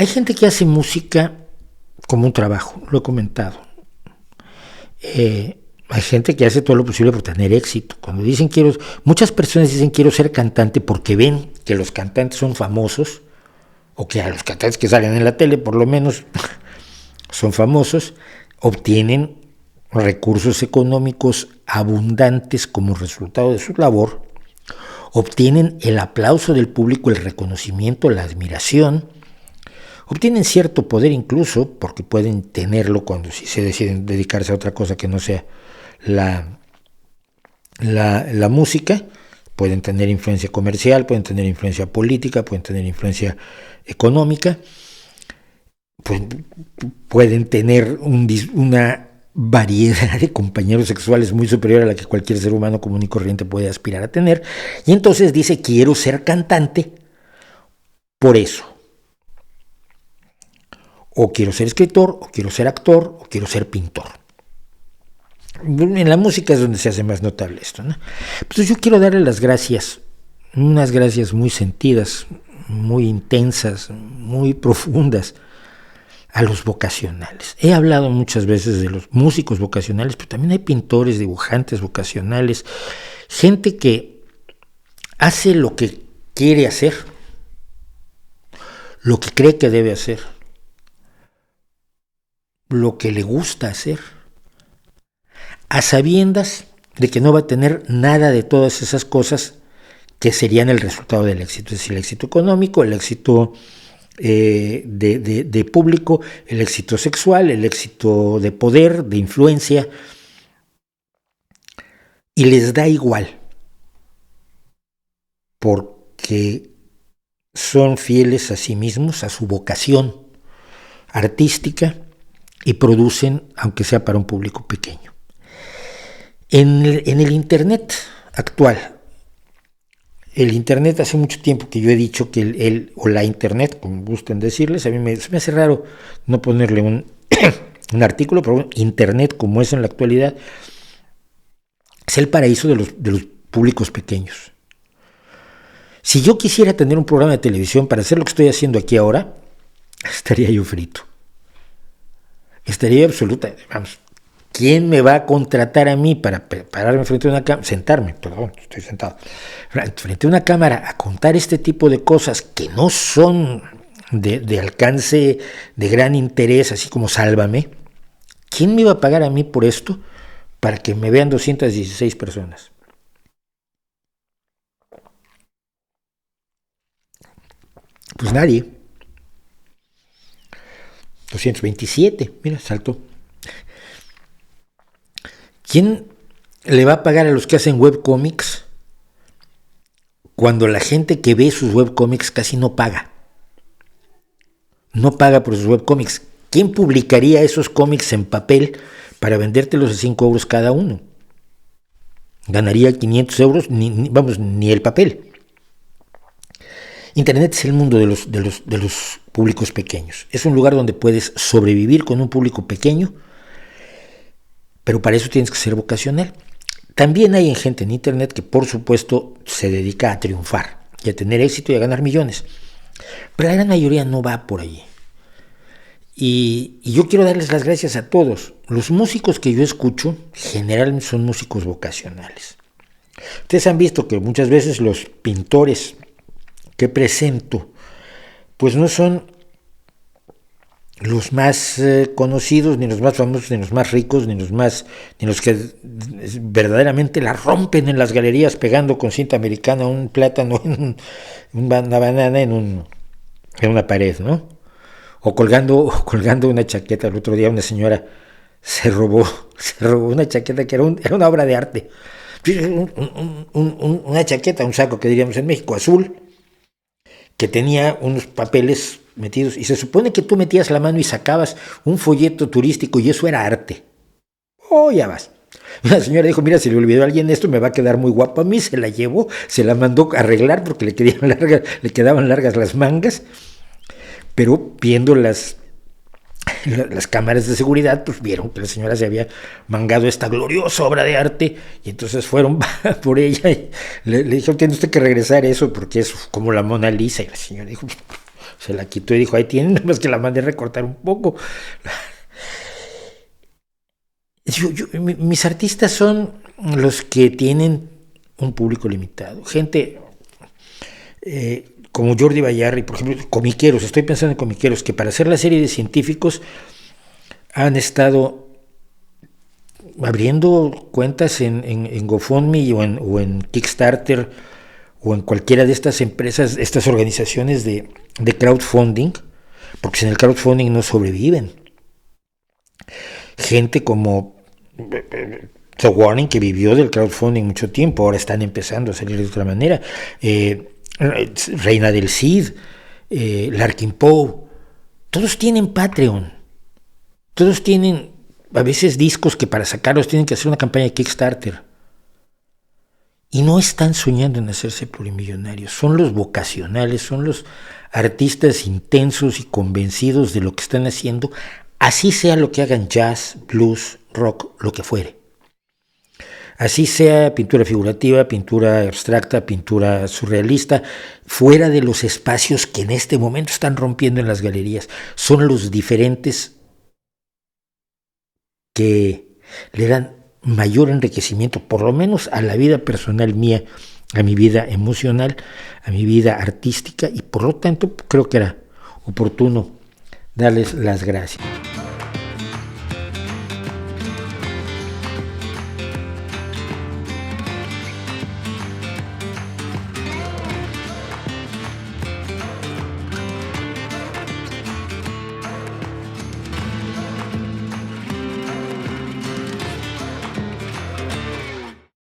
Hay gente que hace música como un trabajo, lo he comentado. Hay gente que hace todo lo posible por tener éxito. Cuando dicen muchas personas dicen quiero ser cantante porque ven que los cantantes son famosos, o que a los cantantes que salen en la tele por lo menos son famosos, obtienen recursos económicos abundantes como resultado de su labor, obtienen el aplauso del público, el reconocimiento, la admiración, obtienen cierto poder incluso, porque pueden tenerlo cuando si se deciden dedicarse a otra cosa que no sea la música, pueden tener influencia comercial, pueden tener influencia política, pueden tener influencia económica, pueden tener una variedad de compañeros sexuales muy superior a la que cualquier ser humano común y corriente puede aspirar a tener, y entonces dice quiero ser cantante por eso, o quiero ser escritor, o quiero ser actor, o quiero ser pintor. En la música es donde se hace más notable esto, ¿no? Pues yo quiero darle las gracias, unas gracias muy sentidas, muy intensas, muy profundas, a los vocacionales. He hablado muchas veces de los músicos vocacionales, pero también hay pintores, dibujantes vocacionales, gente que hace lo que quiere hacer, lo que cree que debe hacer, lo que le gusta hacer, a sabiendas de que no va a tener nada de todas esas cosas que serían el resultado del éxito, es decir, el éxito económico, el éxito de público, el éxito sexual, el éxito de poder, de influencia, y les da igual, porque son fieles a sí mismos, a su vocación artística, y producen, aunque sea para un público pequeño. En el Internet actual, el Internet hace mucho tiempo que yo he dicho que o la Internet, como gusten decirles, a mí se me hace raro no ponerle un artículo, pero bueno, Internet como es en la actualidad, es el paraíso de los públicos pequeños. Si yo quisiera tener un programa de televisión para hacer lo que estoy haciendo aquí ahora, estaría yo frito. Estaría absoluta, vamos, ¿quién me va a contratar a mí para pararme frente a una cámara, estoy sentado, frente a una cámara a contar este tipo de cosas que no son de alcance de gran interés, así como Sálvame? ¿Quién me iba a pagar a mí por esto para que me vean 216 personas? Pues nadie. 227, mira, saltó. ¿Quién le va a pagar a los que hacen webcómics cuando la gente que ve sus webcómics casi no paga? No paga por sus webcómics. ¿Quién publicaría esos cómics en papel para vendértelos a 5 euros cada uno? Ganaría 500 euros, ni el papel. Internet es el mundo de los públicos pequeños. Es un lugar donde puedes sobrevivir con un público pequeño, pero para eso tienes que ser vocacional. También hay gente en Internet que, por supuesto, se dedica a triunfar y a tener éxito y a ganar millones. Pero la gran mayoría no va por allí. Y yo quiero darles las gracias a todos. Los músicos que yo escucho generalmente son músicos vocacionales. Ustedes han visto que muchas veces los pintores que presento, pues no son los más conocidos, ni los más famosos, ni los más ricos, ni los que verdaderamente la rompen en las galerías pegando con cinta americana un plátano, una banana en una pared, ¿no? O colgando una chaqueta. El otro día una señora se robó una chaqueta que era una obra de arte. Una chaqueta, un saco que diríamos en México, azul, que tenía unos papeles metidos, y se supone que tú metías la mano y sacabas un folleto turístico y eso era arte. Oh, ya vas. La señora dijo, mira, si le olvidó a alguien esto, me va a quedar muy guapo a mí. Se la llevó, se la mandó a arreglar porque le quedaban largas las mangas, pero viendo las cámaras de seguridad, pues vieron que la señora se había mangado esta gloriosa obra de arte, y entonces fueron por ella y le dijeron, tiene usted que regresar eso porque es como la Mona Lisa. Y la señora dijo, se la quitó y dijo, ahí tienen, nada más que la mandé recortar un poco. Mis artistas son los que tienen un público limitado. Gente como Jordi Bayarri, por ejemplo, comiqueros, estoy pensando en comiqueros, que para hacer la serie de científicos han estado abriendo cuentas en GoFundMe o en Kickstarter o en cualquiera de estas empresas, estas organizaciones de crowdfunding, porque sin el crowdfunding no sobreviven. Gente como The Warning, que vivió del crowdfunding mucho tiempo, ahora están empezando a salir de otra manera. Reina del Cid, Larkin Poe, todos tienen Patreon, todos tienen a veces discos que para sacarlos tienen que hacer una campaña de Kickstarter. Y no están soñando en hacerse plurimillonarios, son los vocacionales, son los artistas intensos y convencidos de lo que están haciendo, así sea lo que hagan, jazz, blues, rock, lo que fuere. Así sea pintura figurativa, pintura abstracta, pintura surrealista, fuera de los espacios que en este momento están rompiendo en las galerías. Son los diferentes que le dan mayor enriquecimiento, por lo menos a la vida personal mía, a mi vida emocional, a mi vida artística, y por lo tanto creo que era oportuno darles las gracias.